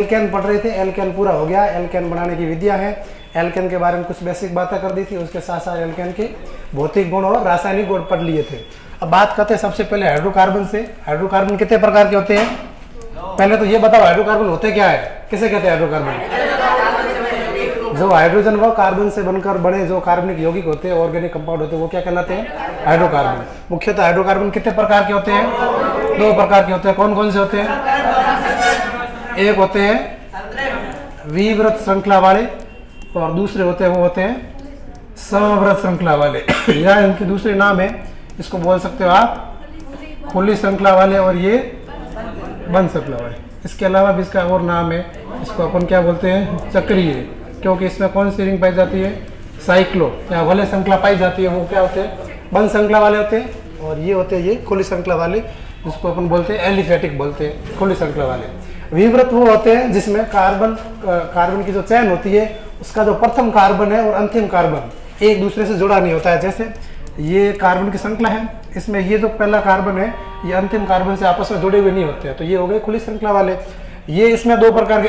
Alkene पढ़ रहे थे, एल्केन पूरा हो गया। एल्केन बनाने की विधियां है, एल्केन के बारे में कुछ बेसिक बातें कर दी थी, उसके साथ साथ एल्केन के भौतिक गुण और रासायनिक गुण पढ़ लिए थे। अब बात करते हैं सबसे पहले हाइड्रोकार्बन से। हाइड्रोकार्बन कितने प्रकार के होते हैं? पहले तो ये बताओ हाइड्रोकार्बन होते क्या है, किसे कहते हैं हाइड्रोकार्बन? जो हाइड्रोजन व कार्बन से बनकर बने जो कार्बनिक यौगिक होते हैं, ऑर्गेनिक कंपाउंड होते हैं, वो क्या कहलाते हैं? हाइड्रोकार्बन। मुख्यतः हाइड्रोकार्बन कितने प्रकार के होते हैं? 2 प्रकार के होते हैं। कौन कौन से होते हैं? एक होते हैं विवृत श्रृंखला वाले और दूसरे होते हैं वो होते हैं समवृत श्रृंखला वाले या इनके दूसरे नाम है, इसको बोल सकते हो आप खुली श्रृंखला वाले और ये बंद श्रृंखला वाले। इसके अलावा भी इसका और नाम है, इसको अपन क्या बोलते हैं? चक्रीय, क्योंकि इसमें कौन सी रिंग पाई जाती है? साइक्लो या वलय श्रृंखला पाई जाती है, वो क्या होते हैं? बंद श्रृंखला वाले होते हैं। और ये होते हैं ये खुली श्रृंखला वाले, जिसको अपन बोलते हैं एलिफेटिक बोलते हैं, खुली श्रृंखला वाले। विवृत वो होते हैं जिसमें कार्बन की जो चैन होती है, उसका जो प्रथम कार्बन है और अंतिम कार्बन एक दूसरे से जुड़ा नहीं होता है। जैसे ये कार्बन की श्रृंखला है, इसमें ये जो पहला कार्बन है ये अंतिम कार्बन से आपस में जुड़े हुए नहीं होते हैं, तो ये हो गए खुली श्रृंखला वाले। ये इसमें 2 प्रकार के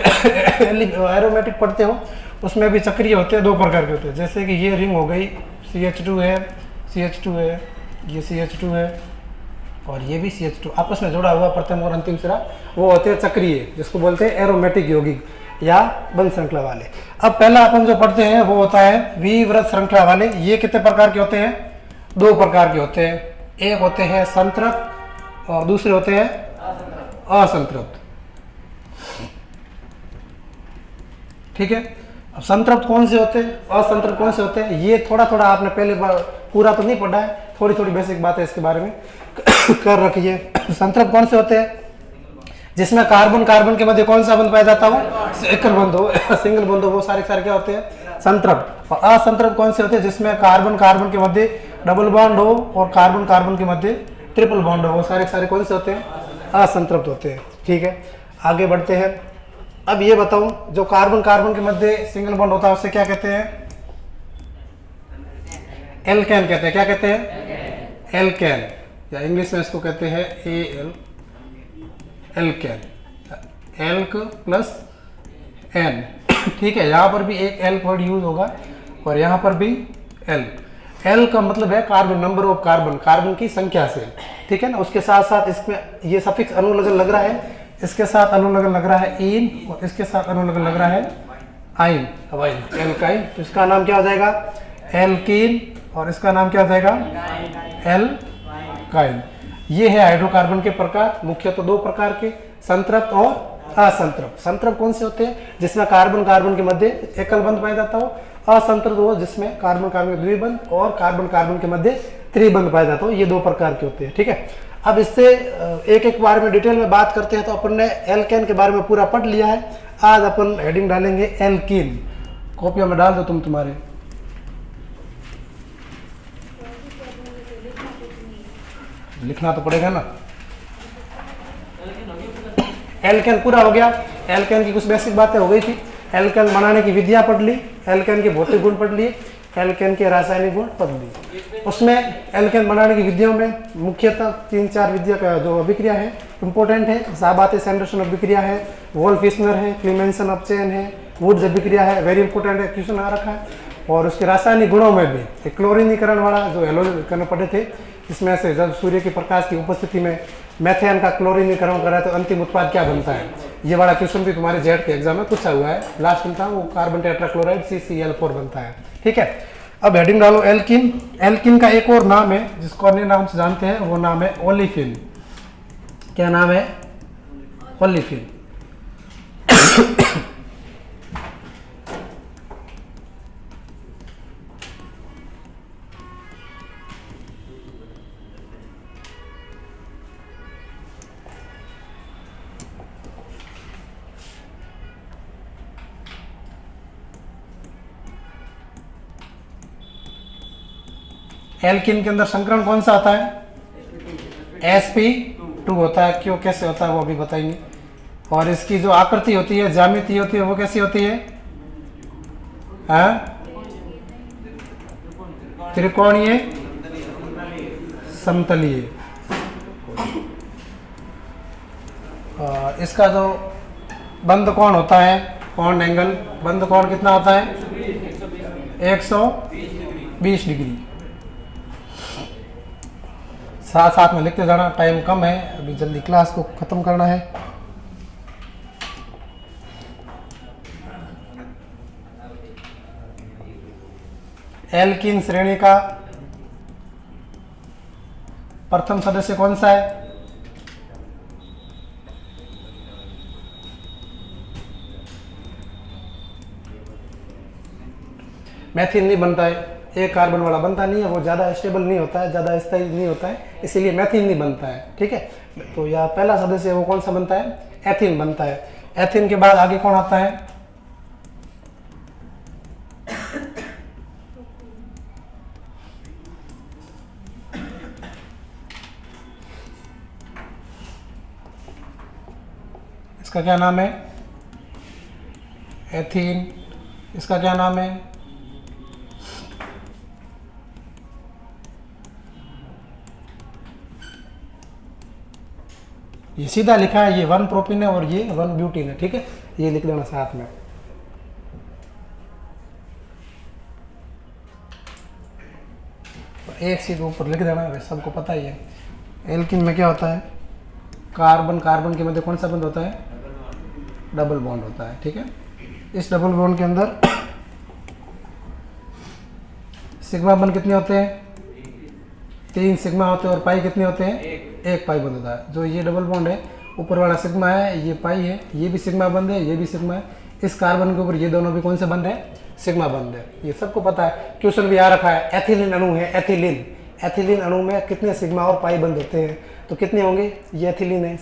एरोमेटिक पढ़ते हो, उसमें भी चक्रीय होते हैं, 2 प्रकार के होते हैं। जैसे कि ये रिंग हो गई CH2 है, CH2 है, ये CH2 है और ये भी CH2, आपस में जुड़ा हुआ प्रथम और अंतिम सिरा, वो होते हैं चक्रीय, जिसको बोलते हैं एरोमेटिक यौगिक या बंद श्रृंखला वाले। अब पहला अपन जो पढ़ते हैं वो होता है विवृत श्रृंखला वाले। ये कितने प्रकार के होते हैं? 2 प्रकार के होते हैं। एक होते हैं संतृप्त और दूसरे होते हैं असंतृप्त। ठीक है, अब संतृप्त कौन से होते हैं, असंतृप्त कौन से होते हैं, ये थोड़ा थोड़ा आपने पहले पूरा तो नहीं पढ़ा है, थोड़ी थोड़ी बेसिक बातें इसके बारे में कर रखी है। संतृप्त कौन से होते हैं? जिसमें कार्बन कार्बन के मध्य कौन सा बंध पाया जाता हो? एकल बंध हो, सिंगल बंध हो, वो सारे क्या होते हैं? संतृप्त। और असंतृप्त कौन से होते हैं? जिसमें कार्बन कार्बन के मध्य डबल बॉन्ड हो और कार्बन कार्बन के मध्य ट्रिपल बॉन्ड हो, वो सारे कौन से होते हैं? असंतृप्त होते हैं। ठीक है, आगे बढ़ते हैं। अब ये बताऊं, जो कार्बन कार्बन के मध्य सिंगल बॉन्ड होता है उसे क्या कहते हैं? एल्केन कहते हैं। क्या कहते हैं? एल्केन, या इंग्लिश में इसको कहते हैं AL, alkane, alk plus ane. ठीक है, यहाँ पर भी एक एल वर्ड यूज होगा और यहाँ पर भी एल। एल का मतलब है carbon, number of carbon, carbon की संख्या से। ठीक है ना, उसके साथ साथ इसमें ये सफिक्स अनुलग्न लग रहा है, इसके साथ अनुलग्न लग रहा है इन और इसके साथ अनुलग्न लग रहा है आइन, एल्काइन। तो इसका नाम क्या हो जाएगा? एल्कीन, और इसका नाम क्या हो जाएगा? एल्काइन। ये है हाइड्रोकार्बन के प्रकार, मुख्यतः 2 प्रकार के, संतृप्त और असंतृप्त। संतृप्त कौन से होते हैं? जिसमें कार्बन कार्बन के मध्य एकल बंध पाया जाता हो। असंतृप्त हो जिसमें कार्बन कार्बन के द्विबंध और कार्बन कार्बन के मध्य त्रिबंध पाया जाता हो। ये 2 प्रकार के होते हैं। ठीक है, अब इससे एक एक बारे में डिटेल में बात करते हैं। तो अपन ने एल्केन के बारे में पूरा पढ़ लिया है। आज अपन हेडिंग डालेंगे एल्कीन। कॉपियों में डाल दो तुम्हारे। लिखना तो पड़ेगा ना। एल्केन पूरा हो गया। एल्केन की कुछ बेसिक बातें हो गई थी। एल्केन बनाने की विधियां पढ़ ली, एल्केन के भौतिक गुण पढ़ लिए, एल्केन के रासायनिक गुण पढ़ लिए। उसमें एल्केन बनाने की विधियों में मुख्यतः 3-4 विधियां का जो अभिक्रिया है इंपॉर्टेंट है। साबाते-सैंडरसन अभिक्रिया है, वोल्फ-ईस्नर है, क्लीमेंसन अपचयन है, वुड्स अभिक्रिया है, वेरी इंपॉर्टेंट है, क्वेश्चन आ रखा है। और उसके रासायनिक गुणों में भी क्लोरीनीकरण वाला जो हेलोजन करने पड़े थे, इसमें से जब सूर्य के प्रकाश की उपस्थिति में मेथेन का क्लोरीनीकरण करा तो अंतिम उत्पाद क्या बनता है, ये वाला क्वेश्चन भी तुम्हारे जेड के एग्जाम में पूछा हुआ है। लास्ट में था वो कार्बन टेट्राक्लोराइड CCl4 बनता है। ठीक है, अब हेडिंग डालो एल्कीन। एल्कीन का एक और नाम है जिसको अन्य नाम से जानते हैं, वो नाम है ओलिफिन। क्या नाम है? ओलिफिन। एल्कीन के अंदर संकरण कौन सा होता है? sp2 होता है। क्यों, कैसे होता है वो भी बताएंगे। और इसकी जो आकृति होती है, ज्यामिति होती है, वो कैसी होती है? त्रिकोणीय समतलीय। इसका जो बंद कोण होता है, बॉन्ड एंगल, बंद कोण कितना होता है 120 डिग्री। साथ साथ में लिखते जाना, टाइम कम है, अभी जल्दी क्लास को खत्म करना है। एल्कीन श्रेणी का प्रथम सदस्य कौन सा है? मैथिन नहीं बनता है, एक कार्बन वाला बनता नहीं है, वो ज़्यादा स्टेबल नहीं होता है, ज़्यादा स्थायी नहीं होता है, इसीलिए मैथिन नहीं बनता है। ठीक है, तो यह पहला सदस्य है वो कौन सा बनता है? एथिन बनता है। एथिन के बाद आगे कौन आता है? इसका क्या नाम है? एथीन। इसका क्या नाम है? ये सीधा लिखा है, ये 1 प्रोपीन है और ये 1 ब्यूटीन है। ठीक है, ये लिख देना साथ में। एक सीध ऊपर लिख देना, वैसे सबको पता ही है। एल्कीन में क्या होता है? कार्बन कार्बन के मध्य कौन सा बंध होता है? डबल बॉन्ड होता है। ठीक है, इस डबल बॉन्ड के अंदर सिग्मा बंध कितने होते हैं? 3 सिग्मा होते हैं और पाई कितने होते हैं? 1 पाई बंध होता है। जो ये डबल बॉन्ड है, ऊपर वाला सिग्मा है, ये पाई है, ये भी सिग्मा बंध है, ये भी सिग्मा है। इस कार्बन के ऊपर ये दोनों भी कौन से बंध है? सिग्मा बंध है। ये सबको पता है, क्वेश्चन भी आ रखा है। एथिलीन अणु है, एथिलीन, एथिलीन अणु में कितने सिग्मा और पाई बंध होते हैं? तो कितने होंगे? ये एथिलीन है,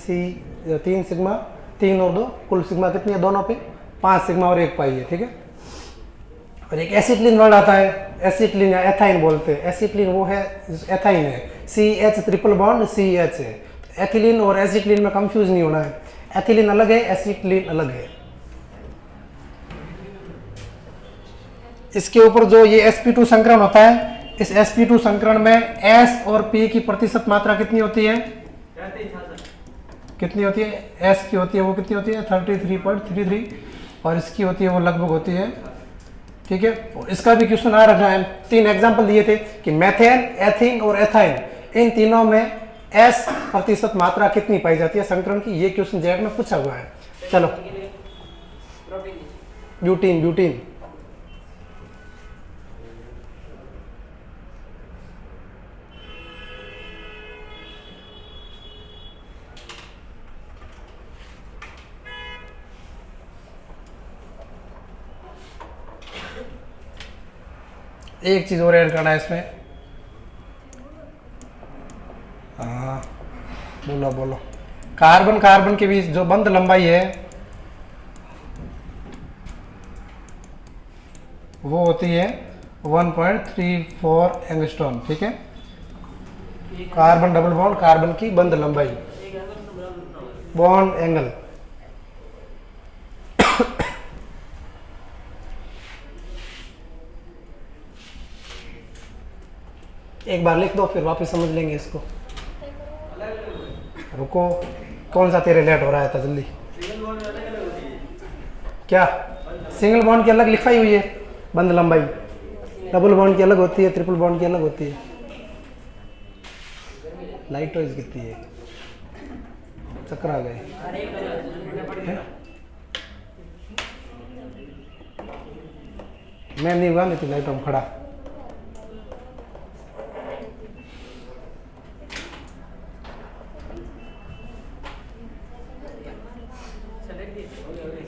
3 सिग्मा, 3 और 2, कुल सिग्मा कितनी है दोनों पे? 5 सिग्मा और 1 पाई है। ठीक है, और एक एसिटिलीन वर्ड आता है, एसिटिलीन या एथाइन बोलते हैं। एसिटिलीन वो है, एथाइन है, CH ट्रिपल बॉन्ड CH है। एथिलीन और एसिटिलीन में कंफ्यूज नहीं होना है, एथिलीन अलग है, एसिटिलीन अलग है। इसके ऊपर जो ये sp2 संकरण होता है, इस sp2 संकरण में S और P की प्रतिशत मात्रा कितनी होती है? कितनी होती है? S की होती है वो कितनी होती है? 33.33, और इसकी होती है वो लगभग होती है। ठीक है, इसका भी क्वेश्चन आ रखा है। 3 एग्जांपल दिए थे कि मेथेन, एथीन और एथाइन, इन तीनों में S प्रतिशत मात्रा कितनी पाई जाती है संकरण की? ये क्वेश्चन जैक में पूछा हुआ है। चलो, ब्यूटीन, ब्यूटीन एक चीज और ऐड करना है इसमें। हाँ, बोलो बोलो। कार्बन कार्बन के बीच जो बंध लंबाई है वो होती है 1.34 एंगस्ट्रॉम। ठीक है, कार्बन डबल बॉन्ड, कार्बन की बंध लंबाई, बॉन्ड एंगल। एक बार लिख दो, फिर वापस समझ लेंगे इसको। रुको, कौन सा तेरे लेट हो रहा है था? जल्दी। क्या? सिंगल बॉन्ड की अलग लिखाई हुई है बंध लंबाई, डबल बॉन्ड की अलग होती है, ट्रिपल बॉन्ड की अलग होती है। लाइट वाइज कितनी है? चक्कर आ गए। मैं नहीं हुआ, नहीं तो लाइटों में खड़ा।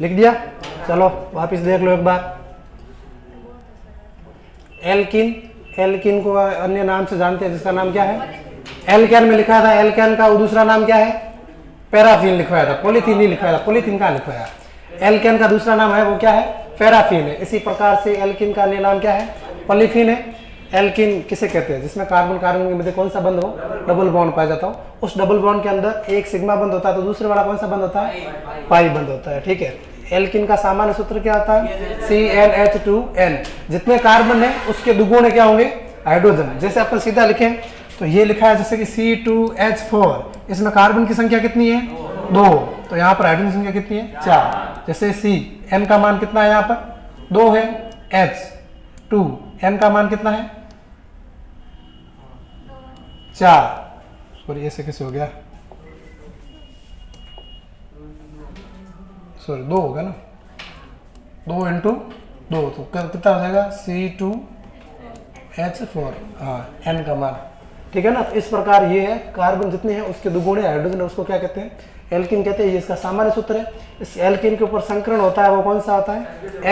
लिख दिया? चलो वापस देख लो एक बार। एल्कीन, एल्कीन को अन्य नाम से जानते हैं, जिसका नाम क्या है? एल्केन में लिखा था, एल्केन का दूसरा नाम क्या है? पैराफिन लिखवाया था, पॉलीथीन नहीं लिखवाया था। पॉलीथीन कहाँ लिखवाया? एल्केन का दूसरा नाम है वो क्या है? पैराफिन है। इसी प्रकार से एल्कीन का अन्य नाम क्या है? पॉलीथीन है। एल्कीन किसे कहते हैं? जिसमें कार्बन कार्बन के मध्य कौन सा बंध हो? डबल बॉन्ड पाया जाता हो। उस डबल बॉन्ड के अंदर एक सिग्मा बंध होता है, तो दूसरे वाला कौन सा बंध होता है? पाई बंध होता है। ठीक है, एल्कीन का सामान्य सूत्र क्या होता है? CnH2n। जितने कार्बन है उसके दुगुने क्या होंगे? हाइड्रोजन। जैसे अपन सीधा लिखें तो ये लिखा है जैसे कि C2H4, इसमें कार्बन की संख्या कितनी है? 2। तो यहाँ पर हाइड्रोजन संख्या कितनी है 4। जैसे C, N का मान कितना है यहाँ पर 2 है, H2, N का मान कितना है 4। सॉरी ऐसे कैसे हो गया, सॉरी 2 होगा ना, 2 इंटू 2 तो कितना हो जाएगा C2H4, हाँ N का मान, ठीक है ना। तो इस प्रकार ये है, कार्बन जितने हैं उसके दुगुने हाइड्रोजन है, उसको क्या कहते हैं एल्किन कहते हैं। ये इसका सामान्य सूत्र है। इस एल्किन के ऊपर संकरण होता है वो कौन सा होता है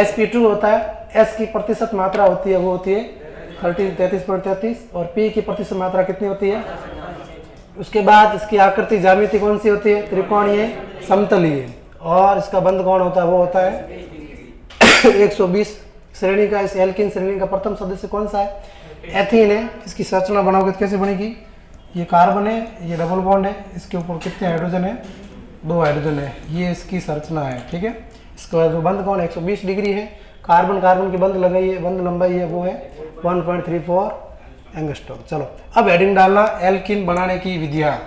sp2 होता है। S की प्रतिशत मात्रा होती है वो होती है 33.33 और P की प्रतिशत मात्रा कितनी होती है। उसके बाद इसकी आकृति ज्यामिति कौन सी होती है त्रिकोणीय समतलीय, और इसका बंध कौन होता है वो होता है 120 श्रेणी का। इस एल्किन श्रेणी का प्रथम सदस्य कौन सा है एथीन है। इसकी संरचना बनाओगे तो कैसे बनेगी, ये कार्बन है, ये डबल बॉन्ड है, इसके ऊपर कितने हाइड्रोजन है 2 हाइड्रोजन है, ये इसकी संरचना है, ठीक है। इसका जो बंध कौन 120 डिग्री है। कार्बन कार्बन की बंध लगाई है, बंध लंबाई है वो है 1.34 एंगस्ट्रॉम। चलो अब हेडिंग डालना एल्किन बनाने की विधियां।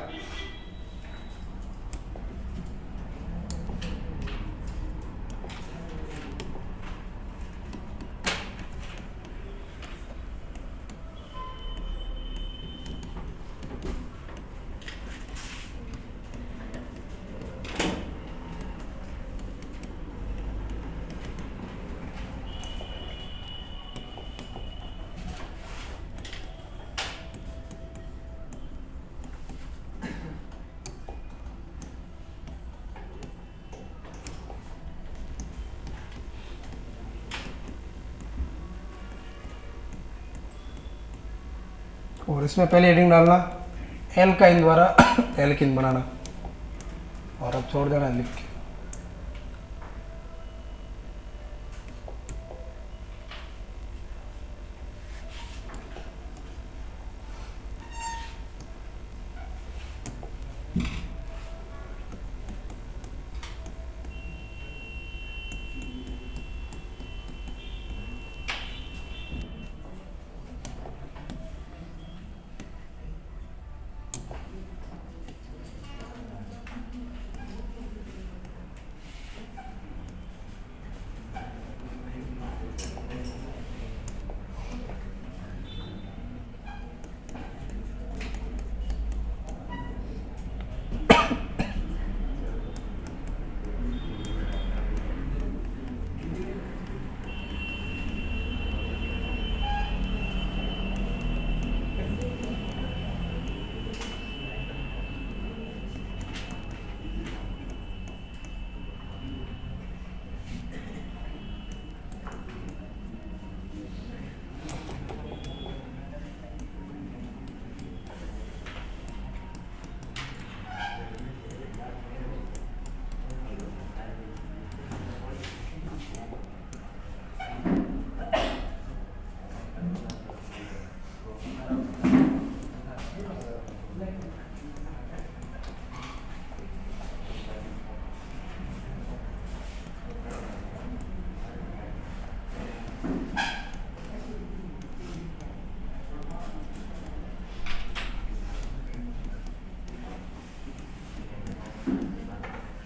और इसमें पहले हेडिंग डालना एल्काइन द्वारा एल्किन बनाना, और अब छोड़ देना लिख के।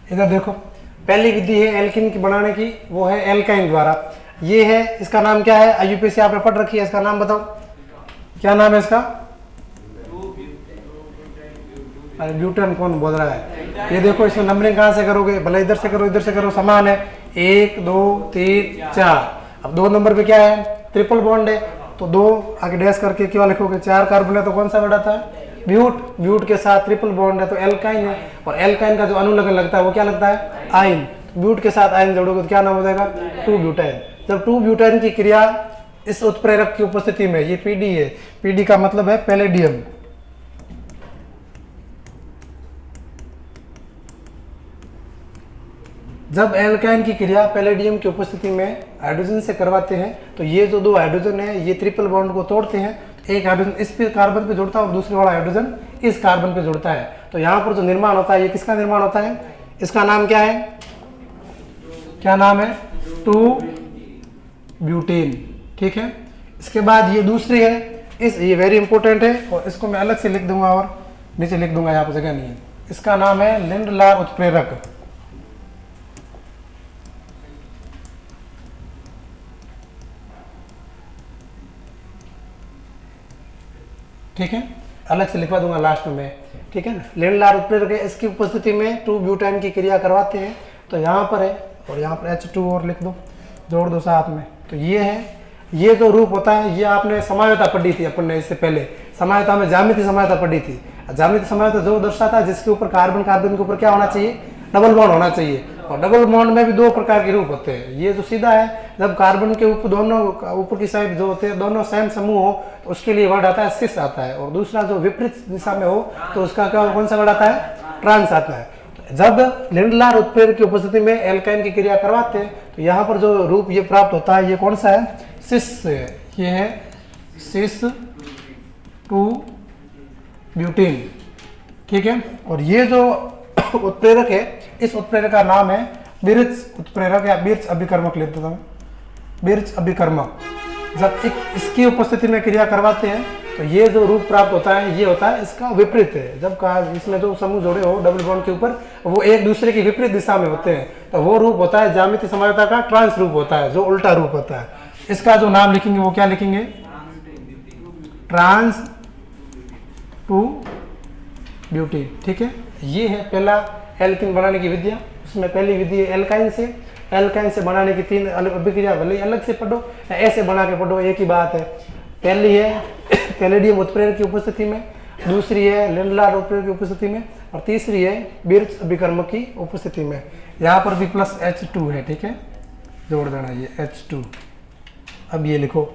इधर देखो पहली विधि है एल्किन की बनाने की, वो है एल्काइन द्वारा। ये है, इसका नाम क्या है आईयूपीएसी आपने पढ़ रखी है, इसका नाम बताओ क्या नाम है इसका। अरे ब्यूटेन कौन बोल रहा है। ये देखो इसमें नंबरिंग कहाँ से करोगे, भले इधर से करो इधर से करो समान है, 1 2 3 4। अब 2 नंबर पे क्या है ट्रिपल बॉन्ड है, तो 2 आगे डैश करके क्या लिखोगे, 4 कार्बन है तो कौन सा बैठाता है ब्यूट। ब्यूट के साथ ट्रिपल बॉन्ड है तो एल्काइन है, और एल्काइन का जो अनुलग्न लगता है वो क्या लगता है आइन। ब्यूट के साथ आइन जोड़ोगे तो क्या नाम हो जाएगा 2 ब्यूटाइन। जब 2 ब्यूटाइन की क्रिया इस उत्प्रेरक की उपस्थिति में, ये पीडी है, पीडी का मतलब है पैलेडियम। जब एल्काइन की क्रिया पैलेडियम की उपस्थिति में हाइड्रोजन से करवाते हैं तो ये जो 2 हाइड्रोजन है ये ट्रिपल बॉन्ड को तोड़ते हैं, एक हाइड्रोजन इस पे कार्बन पे जुड़ता है और दूसरे वाला हाइड्रोजन इस कार्बन पे जुड़ता है। तो यहाँ पर जो निर्माण होता है ये किसका निर्माण होता है, इसका नाम क्या है, क्या नाम है 2 ब्यूटेन, ठीक है। इसके बाद ये दूसरी है, इस ये वेरी इंपॉर्टेंट है और इसको मैं अलग से लिख दूंगा और नीचे लिख दूंगा, यहाँ पर जगह नहीं है। इसका नाम है लिंडलार उत्प्रेरक। ठीक है, अलग से लिखवा दूंगा लास्ट में, ठीक है ना। लेंडलार उत्प्रेरक है, इसकी उपस्थिति में 2 ब्यूटाइन की क्रिया करवाते हैं, तो यहाँ पर है और यहाँ पर H2 और लिख दो, जोड़ दो साथ में। तो ये है, ये जो रूप होता है, ये आपने समायता पढ़ी थी अपन ने इससे पहले, समायता में ज्यामिति समायता पढ़ी थी। ज्यामिति समायता जो दर्शाता है जिसके ऊपर कार्बन कार्बन के ऊपर क्या होना चाहिए, डबल बॉन्ड होना चाहिए। और डबल बॉन्ड में भी 2 प्रकार के रूप होते हैं। ये जो सीधा है, जब कार्बन के ऊपर दोनों ऊपर की साइड जो होते हैं दोनों सेम समूह हो तो उसके लिए वर्ड आता है सिस आता है। और दूसरा जो विपरीत दिशा में हो तो उसका क्या, कौन सा वर्ड आता है, ट्रांस आता है। जब लेंडलार उत्प्रेरक की उपस्थिति में एल्काइन की क्रिया करवाते हैं तो यहाँ पर जो रूप ये प्राप्त होता है, ये कौन सा है, सिस है। ये है सिस 2 ब्यूटीन, ठीक है। और ये जो उत्प्रेरक है, इस उत्प्रेरक का नाम है बिर्च उत्प्रेरक या बिर्च अभिकर्मक लेते हैं, बिर्च अभिकर्मक। जब इसकी उपस्थिति में क्रिया करवाते हैं तो ये जो रूप प्राप्त होता है, ये होता है इसका विपरीत है। जब इसमें जो समूह जोड़े हो डबल बॉन्ड के ऊपर, वो एक दूसरे की विपरीत दिशा में होते हैं, तो वो रूप होता है ज्यामिति समायता का ट्रांस रूप होता है, जो उल्टा रूप होता है। इसका जो नाम लिखेंगे वो क्या लिखेंगे, ट्रांस 2 ब्यूटीन, ठीक है। ये है पहला एल्किन बनाने की विधियां। उसमें पहली विधि है एल्काइन से। एल्काइन से बनाने की 3 अलग अभिक्रिया, भले अलग से पढ़ो या ऐसे बना के पढ़ो, एक ही बात है। पहली है पैलेडियम उत्प्रेरक की उपस्थिति में, दूसरी है लेंडलार उत्प्रेरक की उपस्थिति में, और तीसरी है बिर्च अभिकर्मक की उपस्थिति में। यहाँ पर भी प्लस H2 है, ठीक है, जोड़ देना ये H2। अब ये लिखो,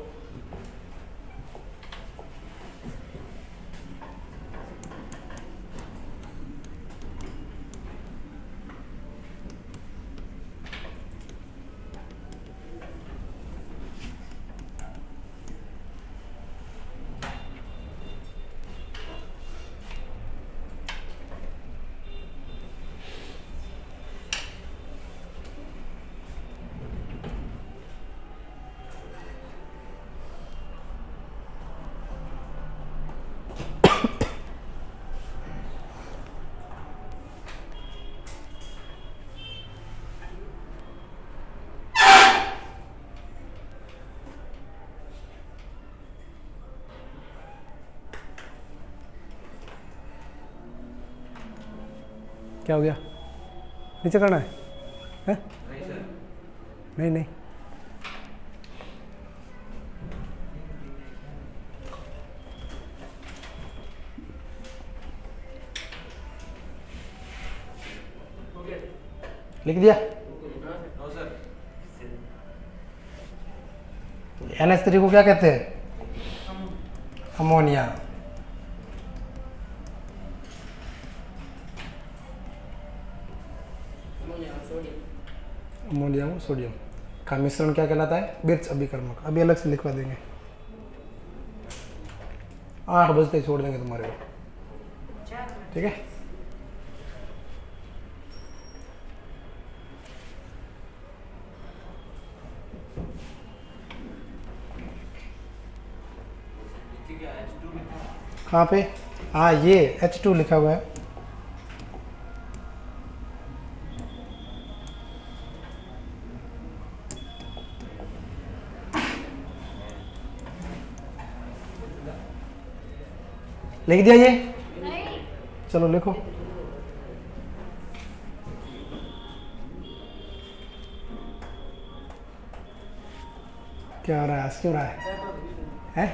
क्या हो गया, नीचे करना है? नहीं नहीं, लिख दिया। NH3 को क्या कहते हैं, अमोनिया। अमोनिया और सोडियम का मिश्रण क्या कहलाता है, बिर्च अभिकर्मक। अभी अलग से लिखवा देंगे, 8 बजते ही छोड़ देंगे तुम्हारे को, ठीक है। कहाँ पे, हाँ ये H2 लिखा हुआ है। लिख दिया ये, चलो लिखो। क्या हो रहा है, हंस क्यों रहा है?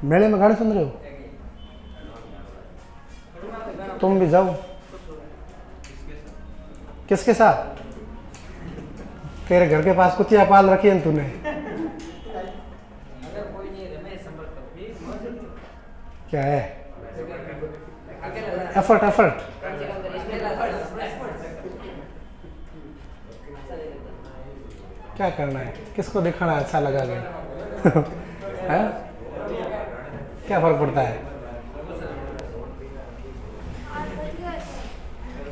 मेले में गाने सुन रहे हो? तुम भी जाओ। किसके साथ? तेरे घर के पास कुतिया पाल रखी है तूने? क्या है? एफर्ट क्या करना है, किसको दिखाना अच्छा लगा गया है? क्या फर्क पड़ता है?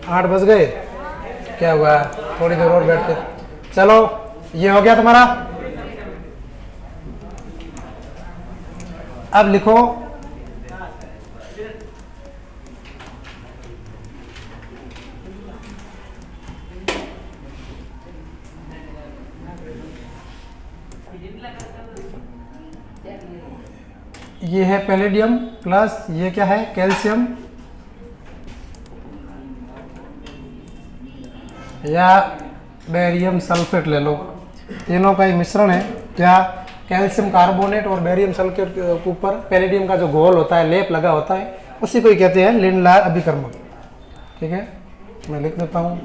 8 बज गए, क्या हुआ, थोड़ी देर और बैठते। चलो ये हो गया तुम्हारा। अब लिखो ये है पैलेडियम प्लस ये क्या है, कैल्शियम या बेरियम सल्फेट ले लो, तीनों का ही मिश्रण है। क्या, कैल्शियम कार्बोनेट और बेरियम सल्फेट के ऊपर पैलेडियम का जो घोल होता है, लेप लगा होता है, उसी को ही कहते हैं लिंडलार अभिकर्मक। ठीक है, मैं लिख देता हूँ।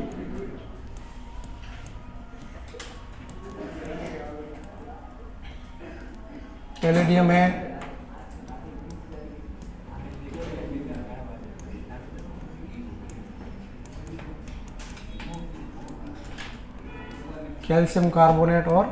पैलेडियम है, कैल्शियम कार्बोनेट और